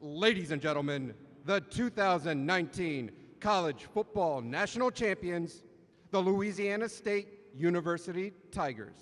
Ladies and gentlemen, the 2019 College Football National Champions, the Louisiana State University Tigers.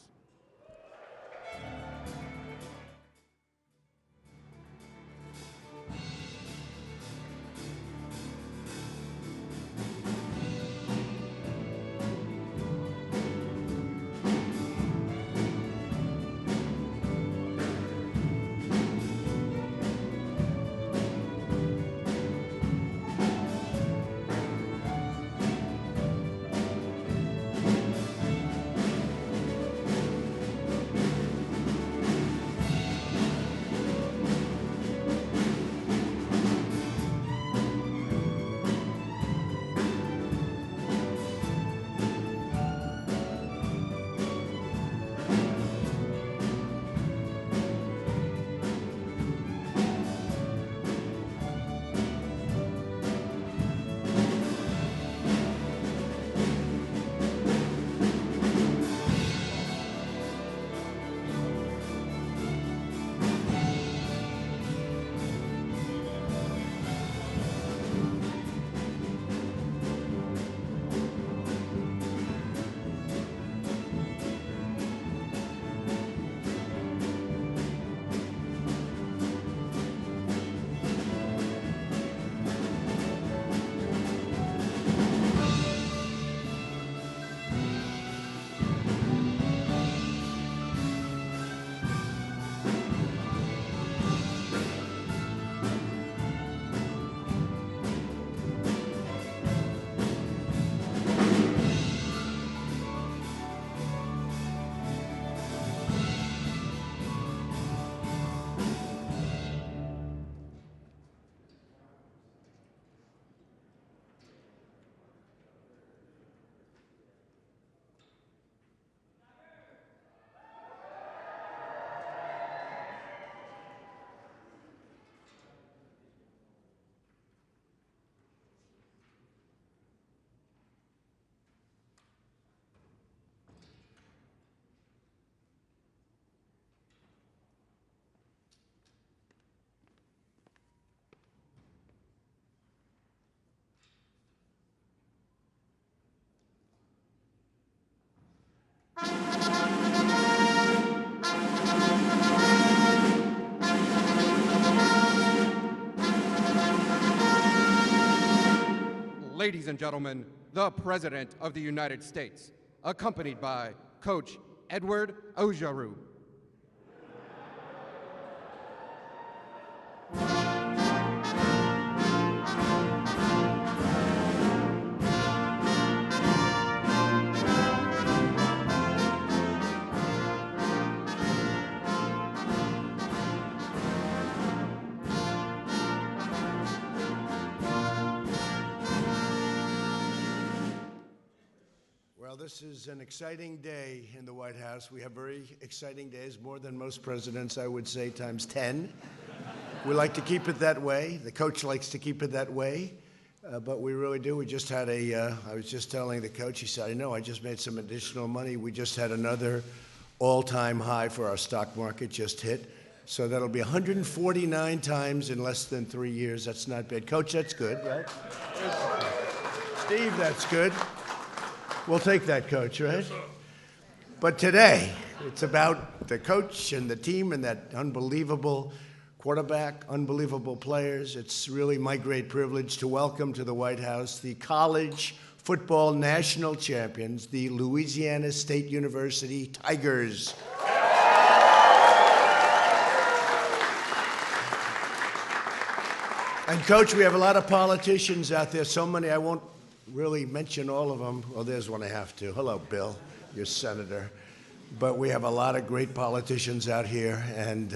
Ladies and gentlemen, the President of the United States, accompanied by Coach Edward Ojaru. Well, this is an exciting day in the White House. We have very exciting days, more than most presidents, I would say, times 10. We like to keep it that way. The coach likes to keep it that way, but we really do. We just had I was just telling the coach, he said, I know, I just made some additional money. We just had another all-time high for our stock market just hit. So that'll be 149 times in less than 3 years. That's not bad. Coach, that's good, right? Steve, that's good. We'll take that, Coach, right? Yes, but today, it's about the coach and the team and that unbelievable quarterback, unbelievable players. It's really my great privilege to welcome to the White House the college football national champions, the Louisiana State University Tigers. And, Coach, we have a lot of politicians out there, so many I won't really mention all of them. Well, there's one I have to. Hello, Bill, your senator. But we have a lot of great politicians out here, and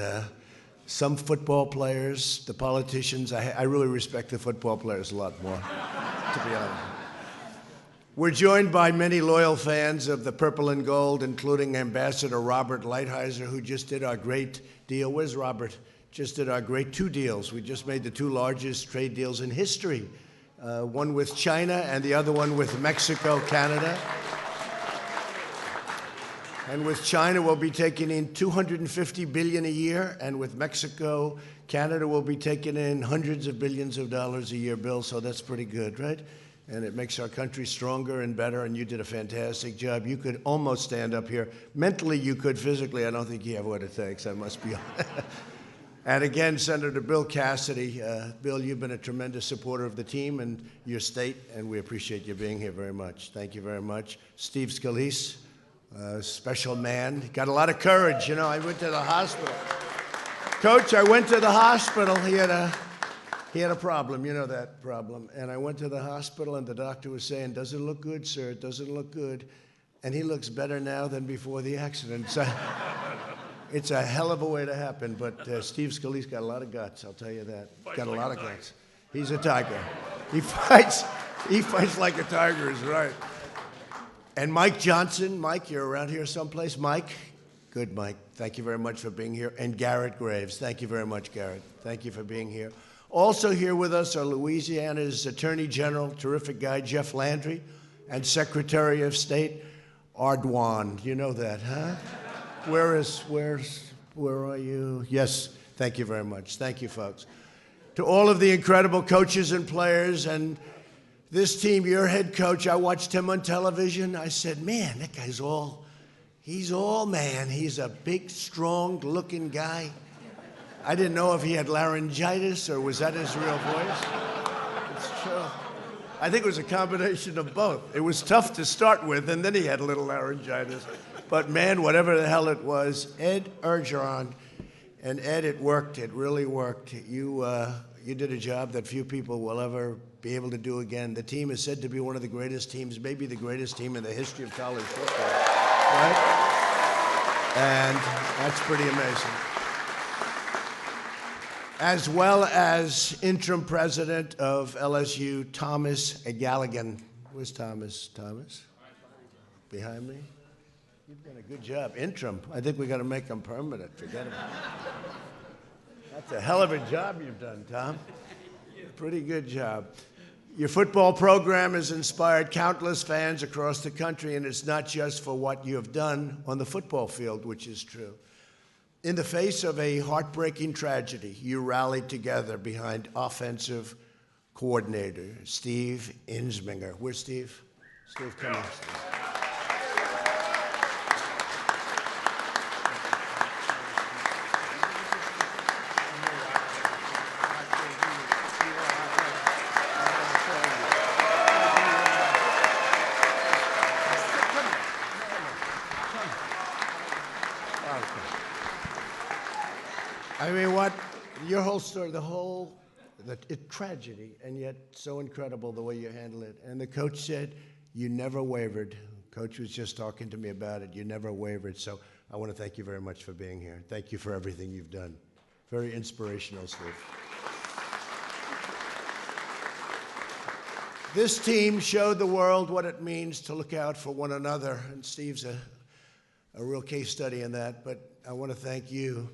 some football players, the politicians, I really respect the football players a lot more, to be honest. We're joined by many loyal fans of the purple and gold, including Ambassador Robert Lighthizer, who just did our great deal. Where's Robert? Just did our great 2 deals. We just made the 2 largest trade deals in history. One with China and the other one with Mexico, Canada. And with China, we'll be taking in $250 billion a year. And with Mexico, Canada will be taking in hundreds of billions of dollars a year, Bill. So that's pretty good, right? And it makes our country stronger and better. And you did a fantastic job. You could almost stand up here. Mentally, you could. Physically, I don't think you have what it takes. I must be honest. And again, Senator Bill Cassidy. Bill, you've been a tremendous supporter of the team and your state, and we appreciate you being here very much. Thank you very much. Steve Scalise. Special man. Got a lot of courage. You know, I went to the hospital. Coach, I went to the hospital. He had a problem. You know that problem. And I went to the hospital, and the doctor was saying, "Doesn't look good, sir. It doesn't look good." And he looks better now than before the accident. So it's a hell of a way to happen. But Steve Scalise got a lot of guts. I'll tell you that. Got a lot of guts. He's a tiger. He fights like a tiger. Is right. And Mike Johnson. Mike, you're around here someplace. Mike? Good, Mike. Thank you very much for being here. And Garrett Graves. Thank you very much, Garrett. Thank you for being here. Also here with us are Louisiana's Attorney General, terrific guy, Jeff Landry, and Secretary of State, Ardoin. You know that, huh? Where are you? Yes, thank you very much. Thank you, folks. To all of the incredible coaches and players and this team, your head coach, I watched him on television. I said, man, that guy's he's all man. He's a big, strong-looking guy. I didn't know if he had laryngitis or was that his real voice. It's true. I think it was a combination of both. It was tough to start with, and then he had a little laryngitis. But man, whatever the hell it was, Ed Orgeron, and Ed, it worked. It really worked. You did a job that few people will ever be able to do again. The team is said to be one of the greatest teams, maybe the greatest team in the history of college football, right? And that's pretty amazing. As well as interim president of LSU, Thomas Galligan. Where's Thomas? Thomas? Behind me? You've done a good job. Interim. I think we got to make him permanent. Forget about it. That's a hell of a job you've done, Tom. Pretty good job. Your football program has inspired countless fans across the country, and it's not just for what you have done on the football field, which is true. In the face of a heartbreaking tragedy, you rallied together behind offensive coordinator Steve Insminger. Where's Steve? Steve, come on, Steve. I mean, what your whole story, the tragedy, and yet so incredible the way you handle it. And the coach said you never wavered. Coach was just talking to me about it. You never wavered. So I want to thank you very much for being here. Thank you for everything you've done. Very inspirational, Steve. This team showed the world what it means to look out for one another, and Steve's a real case study in that. But I want to thank you.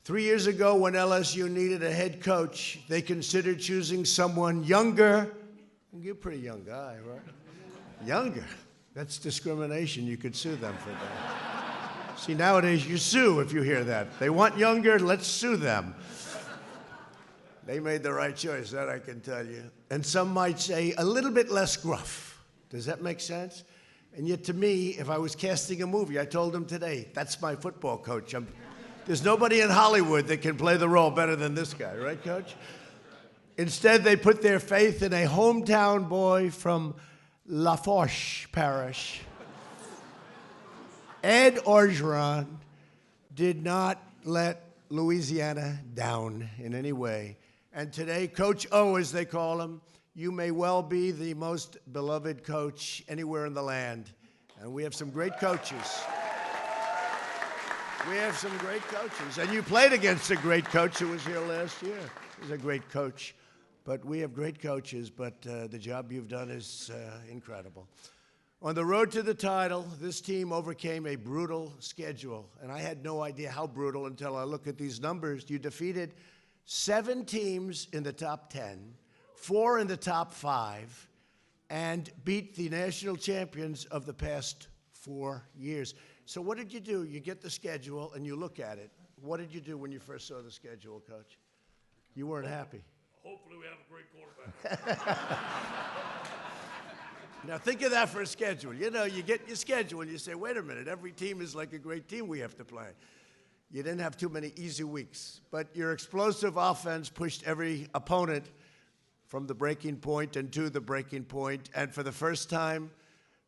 3 years ago, when LSU needed a head coach, they considered choosing someone younger. You're a pretty young guy, right? Younger. That's discrimination. You could sue them for that. See, nowadays you sue if you hear that. They want younger, let's sue them. They made the right choice, that I can tell you. And some might say a little bit less gruff. Does that make sense? And yet to me, if I was casting a movie, I told them today, that's my football coach. There's nobody in Hollywood that can play the role better than this guy, right, Coach? Instead, they put their faith in a hometown boy from Lafourche Parish. Ed Orgeron did not let Louisiana down in any way. And today, Coach O, as they call him, you may well be the most beloved coach anywhere in the land. And we have some great coaches. We have some great coaches. And you played against a great coach who was here last year. He's a great coach. But we have great coaches, but the job you've done is incredible. On the road to the title, this team overcame a brutal schedule. And I had no idea how brutal until I look at these numbers. You defeated 7 teams in the top 10, 4 in the top 5, and beat the national champions of the past 4 years. So what did you do? You get the schedule and you look at it. What did you do when you first saw the schedule, Coach? You weren't happy. Hopefully we have a great quarterback. Now think of that for a schedule. You know, you get your schedule and you say, wait a minute, every team is like a great team we have to play. You didn't have too many easy weeks, but your explosive offense pushed every opponent from the breaking point and to the breaking point. And for the first time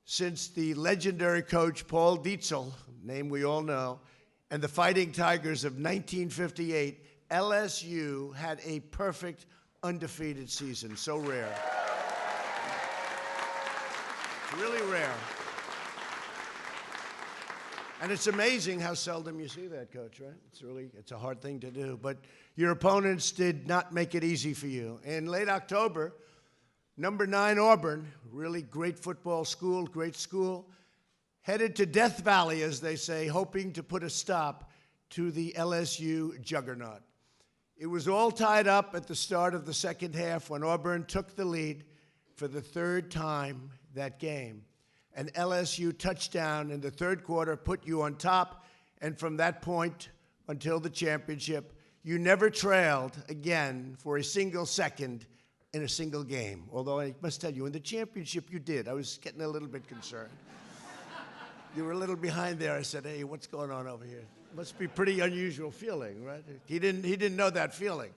since the legendary coach Paul Dietzel, name we all know, and the Fighting Tigers of 1958, LSU had a perfect undefeated season. So rare. Really rare. And it's amazing how seldom you see that, Coach, right? It's a hard thing to do. But your opponents did not make it easy for you. In late October, number 9 Auburn, really great football school, great school, headed to Death Valley, as they say, hoping to put a stop to the LSU juggernaut. It was all tied up at the start of the second half when Auburn took the lead for the third time that game. An LSU touchdown in the third quarter put you on top, and from that point until the championship, you never trailed again for a single second in a single game. Although I must tell you, in the championship you did. I was getting a little bit concerned. You were a little behind there. I said, hey, what's going on over here? Must be a pretty unusual feeling, right? He didn't know that feeling.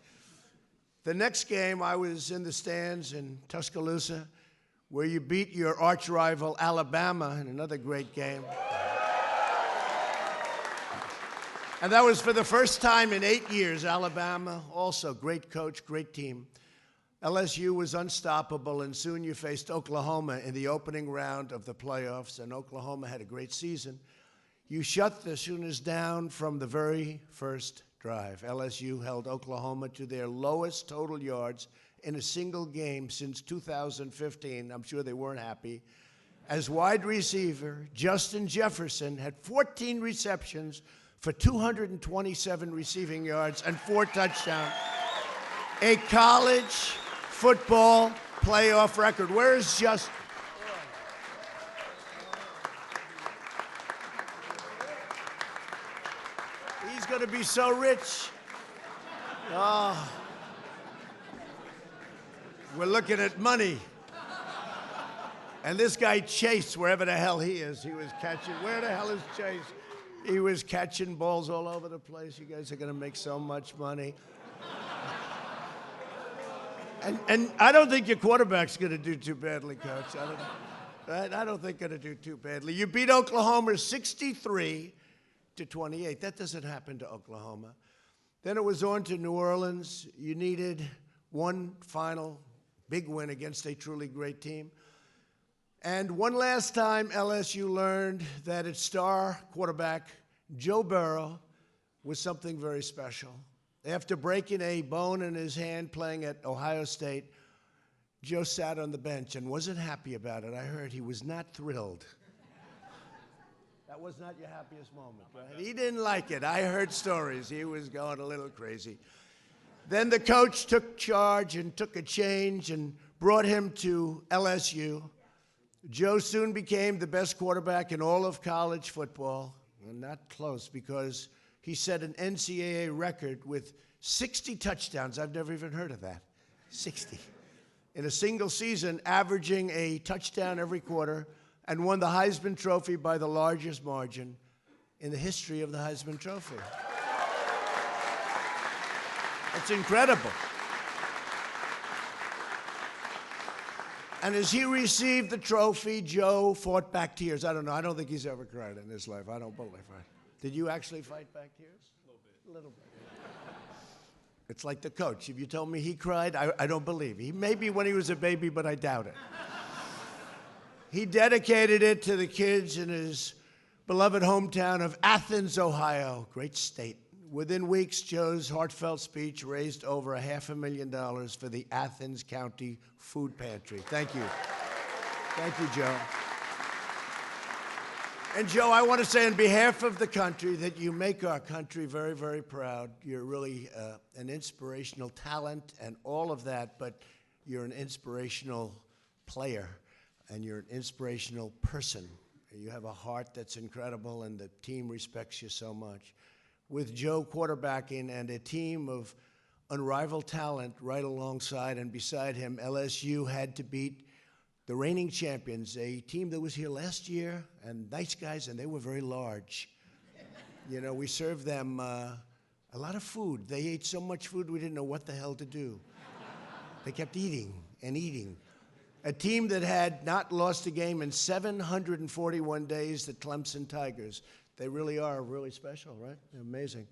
The next game, I was in the stands in Tuscaloosa, where you beat your arch rival Alabama in another great game. And that was for the first time in 8 years. Alabama, also great coach, great team. LSU was unstoppable, and soon you faced Oklahoma in the opening round of the playoffs, and Oklahoma had a great season. You shut the Sooners down from the very first drive. LSU held Oklahoma to their lowest total yards in a single game since 2015. I'm sure they weren't happy. As wide receiver, Justin Jefferson had 14 receptions for 227 receiving yards and 4 touchdowns. A college football playoff record. Where is Justin? He's going to be so rich. Oh. We're looking at money. And this guy Chase, wherever the hell he is, he was catching. Where the hell is Chase? He was catching balls all over the place. You guys are going to make so much money. And I don't think your quarterback's going to do too badly, Coach. I don't think going to do too badly. You beat Oklahoma 63-28. That doesn't happen to Oklahoma. Then it was on to New Orleans. You needed one final big win against a truly great team. And one last time, LSU learned that its star quarterback, Joe Burrow, was something very special. After breaking a bone in his hand playing at Ohio State, Joe sat on the bench and wasn't happy about it. I heard he was not thrilled. That was not your happiest moment, right? He didn't like it. I heard stories. He was going a little crazy. Then the coach took charge and took a change and brought him to LSU. Joe soon became the best quarterback in all of college football. And not close, because he set an NCAA record with 60 touchdowns. I've never even heard of that. 60. In a single season, averaging a touchdown every quarter, and won the Heisman Trophy by the largest margin in the history of the Heisman Trophy. It's incredible. And as he received the trophy, Joe fought back tears. I don't know. I don't think he's ever cried in his life. I don't believe it. Did you actually fight back tears? A little bit. It's like the coach. If you told me he cried, I don't believe. He maybe when he was a baby, but I doubt it. He dedicated it to the kids in his beloved hometown of Athens, Ohio. Great state. Within weeks, Joe's heartfelt speech raised over $500,000 for the Athens County Food Pantry. Thank you. Thank you, Joe. And Joe, I want to say on behalf of the country that you make our country very, very proud. You're really an inspirational talent and all of that, but you're an inspirational player and you're an inspirational person. You have a heart that's incredible, and the team respects you so much. With Joe quarterbacking and a team of unrivaled talent right alongside and beside him, LSU had to beat the reigning champions, a team that was here last year, and nice guys, and they were very large. You know, we served them a lot of food. They ate so much food we didn't know what the hell to do. They kept eating and eating. A team that had not lost a game in 741 days, the Clemson Tigers. They really are really special, right? They're amazing.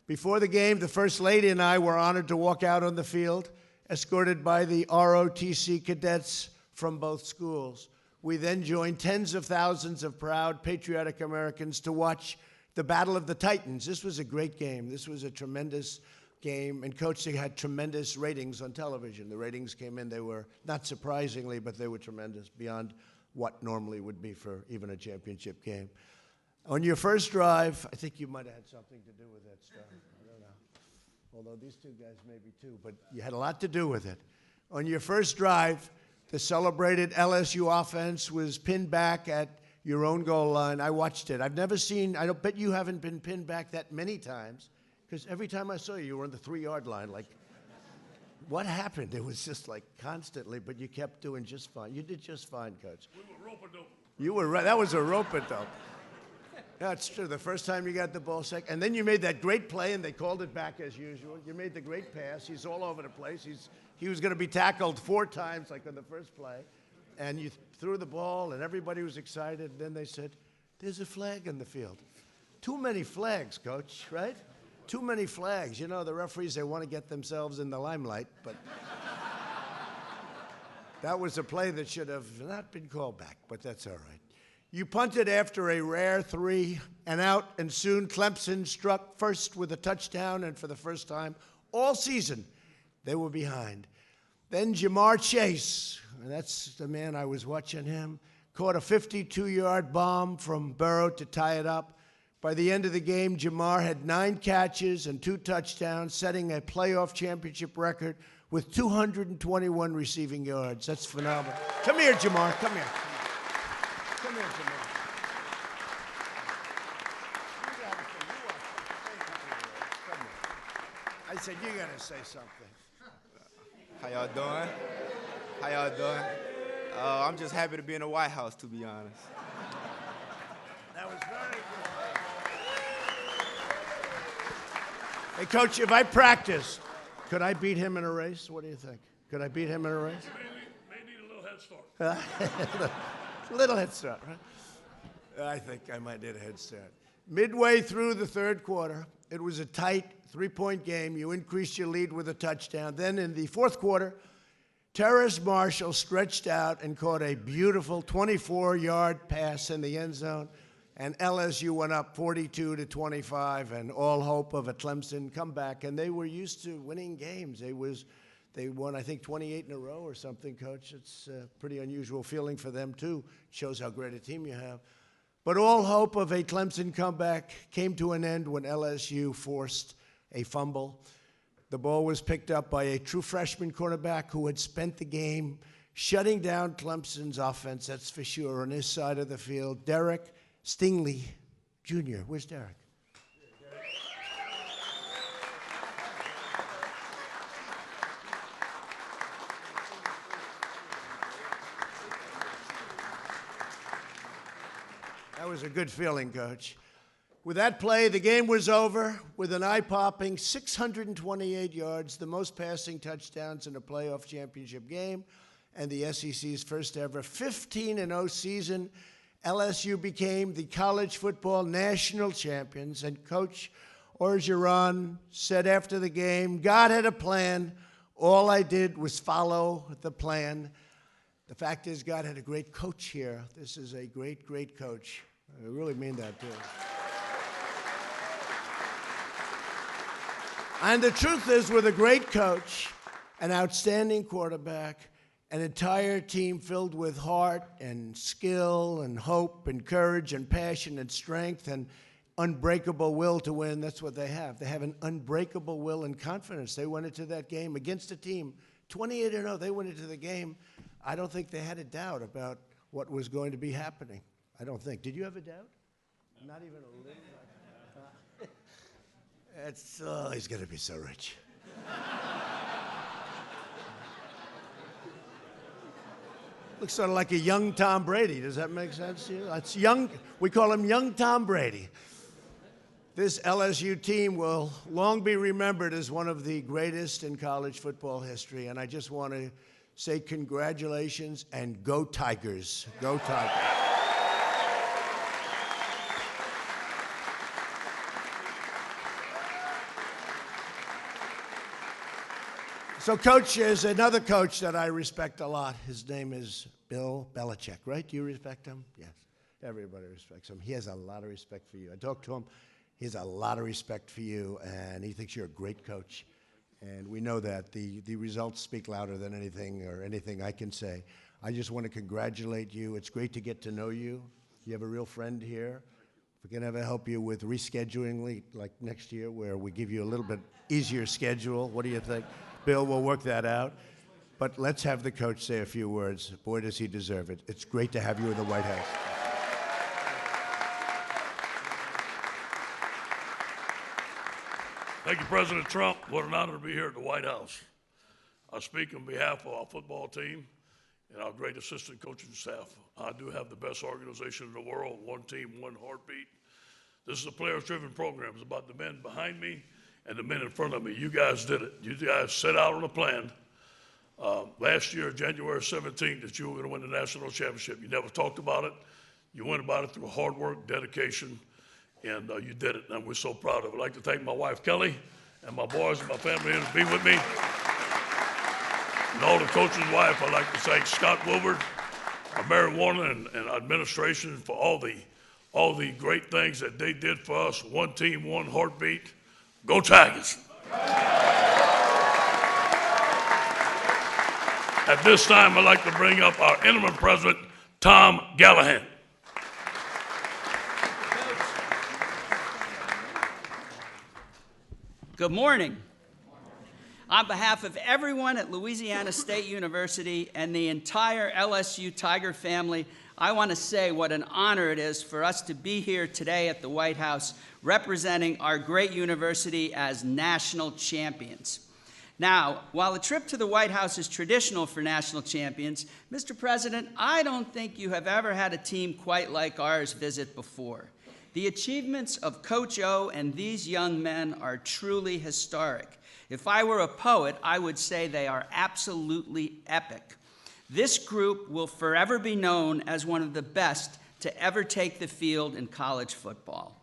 Before the game, the First Lady and I were honored to walk out on the field, escorted by the ROTC cadets from both schools. We then joined tens of thousands of proud, patriotic Americans to watch the Battle of the Titans. This was a great game. This was a tremendous game. And Coach, they had tremendous ratings on television. The ratings came in. They were, not surprisingly, but they were tremendous, beyond what normally would be for even a championship game. On your first drive, I think you might have had something to do with that stuff. I don't know. Although these two guys maybe too, but you had a lot to do with it. On your first drive, the celebrated LSU offense was pinned back at your own goal line. I watched it. I've never seen, I don't bet you haven't been pinned back that many times, because every time I saw you, you were on the 3-yard line. Like, what happened? It was just like constantly, but you kept doing just fine. You did just fine, Coach. We were rope-a-dope. You were right. That was a rope-a-dope. Yeah, it's true. The first time you got the ball sack, and then you made that great play, and they called it back as usual. You made the great pass. He's all over the place. He was going to be tackled 4 times, like on the first play, and you threw the ball, and everybody was excited. And then they said, "There's a flag in the field." Too many flags, Coach, right? Too many flags. You know, the referees, they want to get themselves in the limelight, but that was a play that should have not been called back, but that's all right. You punted after a rare 3 and out, and soon Clemson struck first with a touchdown, and for the first time all season, they were behind. Then Jamar Chase, and that's the man I was watching him, caught a 52-yard bomb from Burrow to tie it up. By the end of the game, Jamar had 9 catches and 2 touchdowns, setting a playoff championship record with 221 receiving yards. That's phenomenal. Come here, Jamar. Come here. Come here, Jamar. I said, you got to say something. How y'all doing? How y'all doing? I'm just happy to be in the White House, to be honest. That was very good. Hey, Coach, if I practiced, could I beat him in a race? What do you think? Could I beat him in a race? May need a little head start. A little head start, right? I think I might need a head start. Midway through the third quarter, it was a tight 3-point game. You increased your lead with a touchdown. Then in the fourth quarter, Terrace Marshall stretched out and caught a beautiful 24-yard pass in the end zone, and LSU went up 42-25, and all hope of a Clemson comeback. And they were used to winning games. They won, I think, 28 in a row or something, Coach. It's a pretty unusual feeling for them, too. Shows how great a team you have. But all hope of a Clemson comeback came to an end when LSU forced a fumble. The ball was picked up by a true freshman quarterback who had spent the game shutting down Clemson's offense, that's for sure, on his side of the field. Derek Stingley Jr. Where's Derek? That was a good feeling, Coach. With that play, the game was over with an eye-popping 628 yards, the most passing touchdowns in a playoff championship game, and the SEC's first ever 15-0 season. LSU became the college football national champions, and Coach Orgeron said after the game, "God had a plan. All I did was follow the plan." The fact is, God had a great coach here. This is a great, great coach. I really mean that, too. And the truth is, with a great coach, an outstanding quarterback, an entire team filled with heart and skill and hope and courage and passion and strength and unbreakable will to win, that's what they have. They have an unbreakable will and confidence. They went into that game against a team, 28-0. They went into the game. I don't think they had a doubt about what was going to be happening. I don't think. Did you have a doubt? Not even a little? He's going to be so rich. Looks sort of like a young Tom Brady. Does that make sense to you? That's young. We call him young Tom Brady. This LSU team will long be remembered as one of the greatest in college football history. And I just want to say congratulations and go Tigers. Go Tigers. So, Coach, is another coach that I respect a lot. His name is Bill Belichick, right? Do you respect him? Yes. Everybody respects him. He has a lot of respect for you. I talked to him. He has a lot of respect for you, and he thinks you're a great coach. And we know that. The results speak louder than anything I can say. I just want to congratulate you. It's great to get to know you. You have a real friend here. If we can ever help you with rescheduling, like next year, where we give you a little bit easier schedule, what do you think? Bill, we'll work that out. But let's have the coach say a few words. Boy, does he deserve it. It's great to have you in the White House. Thank you, President Trump. What an honor to be here at the White House. I speak on behalf of our football team and our great assistant coaching staff. I do have the best organization in the world, one team, one heartbeat. This is a players-driven program. It's about the men behind me and the men in front of me. You guys did it. You guys set out on a plan last year, January 17th, that you were going to win the national championship. You never talked about it. You went about it through hard work, dedication, and you did it, and we're so proud of it. I'd like to thank my wife, Kelly, and my boys and my family here to be with me. And all the coaches' wife, I'd like to thank Scott Wilbur, Mary Warner, and administration for all the great things that they did for us. One team, one heartbeat. Go Tigers. At this time, I'd like to bring up our interim president, Tom Gallahan. Good morning. On behalf of everyone at Louisiana State University and the entire LSU Tiger family, I want to say what an honor it is for us to be here today at the White House representing our great university as national champions. Now, while the trip to the White House is traditional for national champions, Mr. President, I don't think you have ever had a team quite like ours visit before. The achievements of Coach O and these young men are truly historic. If I were a poet, I would say they are absolutely epic. This group will forever be known as one of the best to ever take the field in college football.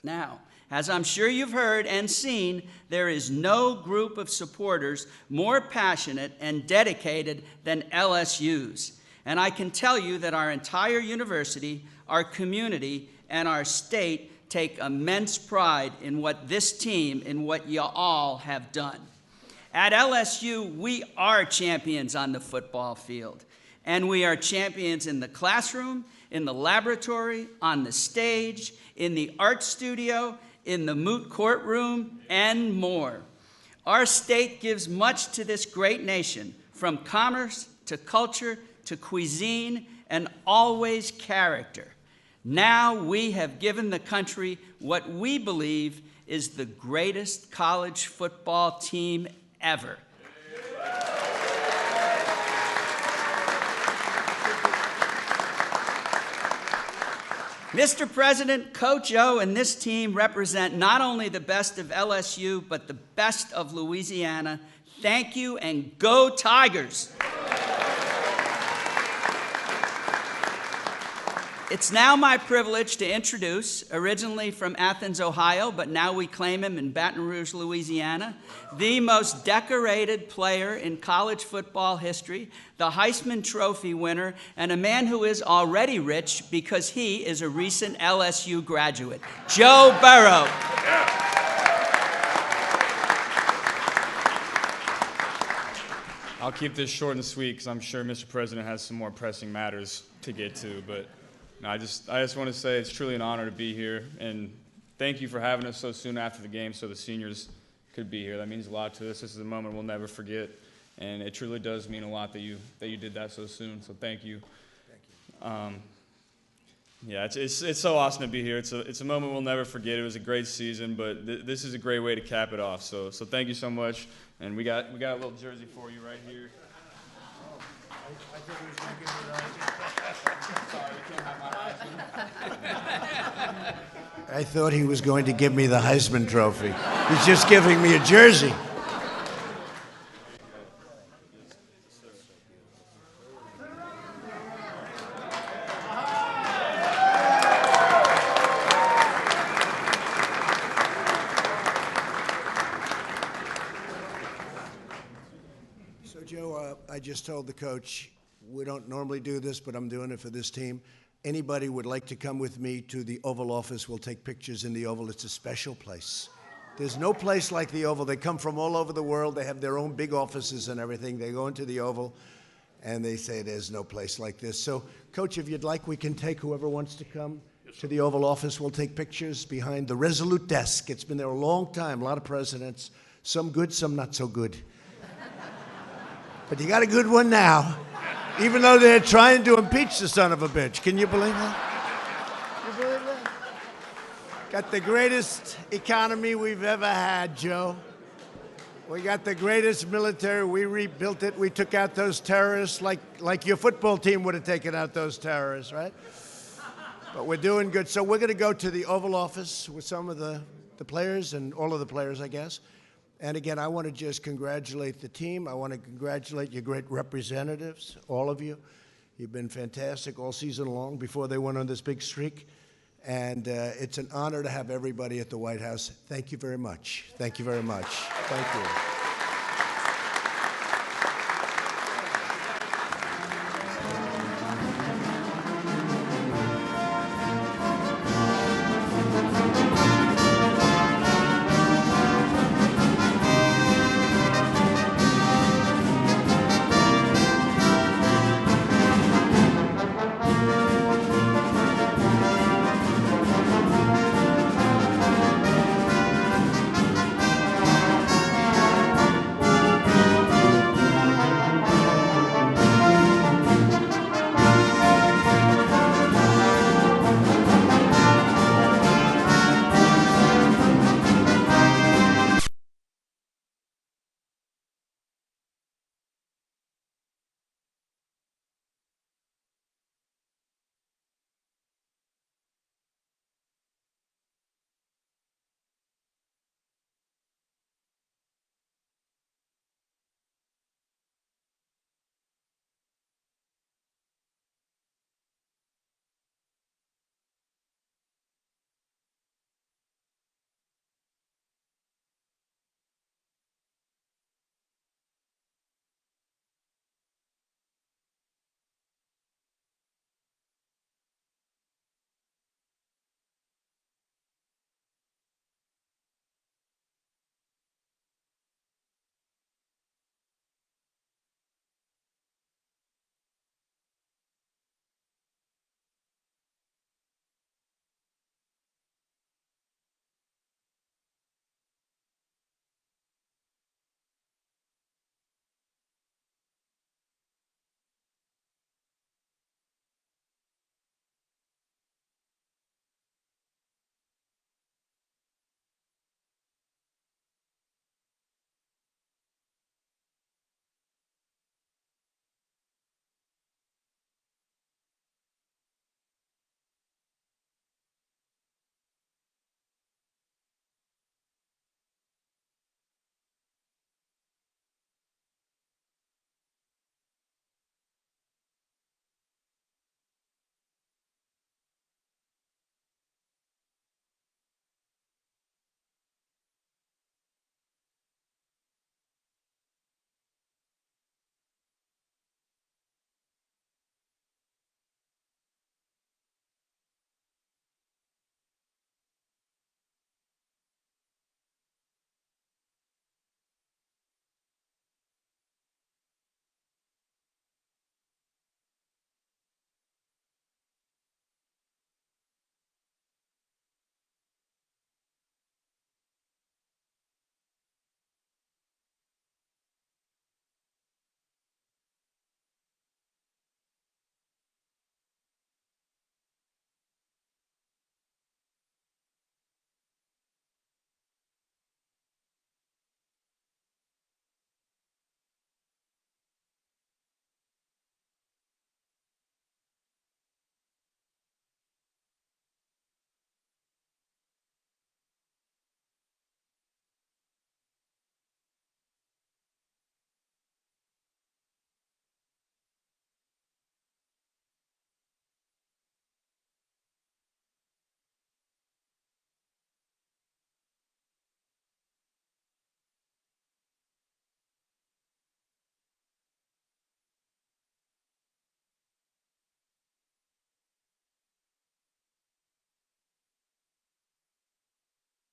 Now, as I'm sure you've heard and seen, there is no group of supporters more passionate and dedicated than LSU's. And I can tell you that our entire university, our community, and our state take immense pride in what this team and what you all have done. At LSU, we are champions on the football field, and we are champions in the classroom, in the laboratory, on the stage, in the art studio, in the moot courtroom, and more. Our state gives much to this great nation, from commerce to culture to cuisine, and always character. Now we have given the country what we believe is the greatest college football team ever. Mr. President, Coach O and this team represent not only the best of LSU, but the best of Louisiana. Thank you, and go Tigers! It's now my privilege to introduce, originally from Athens, Ohio, but now we claim him in Baton Rouge, Louisiana, the most decorated player in college football history, the Heisman Trophy winner, and a man who is already rich because he is a recent LSU graduate, Joe Burrow. I'll keep this short and sweet because I'm sure Mr. President has some more pressing matters to get to, but no, I just want to say it's truly an honor to be here, and thank you for having us so soon after the game so the seniors could be here. That means a lot to us. This is a moment we'll never forget, and it truly does mean a lot that you did that so soon, so thank you. Thank you. Yeah, it's so awesome to be here. It's a moment we'll never forget. It was a great season, but this is a great way to cap it off. So thank you so much. And we got a little jersey for you right here. I thought he was going to give me the Heisman Trophy. He's just giving me a jersey. So, Joe, I just told the coach, we don't normally do this, but I'm doing it for this team. Anybody would like to come with me to the Oval Office, we'll take pictures in the Oval. It's a special place. There's no place like the Oval. They come from all over the world. They have their own big offices and everything. They go into the Oval, and they say there's no place like this. So, Coach, if you'd like, we can take whoever wants to come to the Oval Office. We'll take pictures behind the Resolute desk. It's been there a long time, a lot of presidents. Some good, some not so good. But you got a good one now. Even though they're trying to impeach the son of a bitch. Can you believe that? You believe that? Got the greatest economy we've ever had, Joe. We got the greatest military. We rebuilt it. We took out those terrorists like your football team would have taken out those terrorists, right? But we're doing good. So we're going to go to the Oval Office with some of the players and all of the players, I guess. And again, I want to just congratulate the team. I want to congratulate your great representatives, all of you. You've been fantastic all season long before they went on this big streak. And it's an honor to have everybody at the White House. Thank you very much. Thank you very much. Thank you.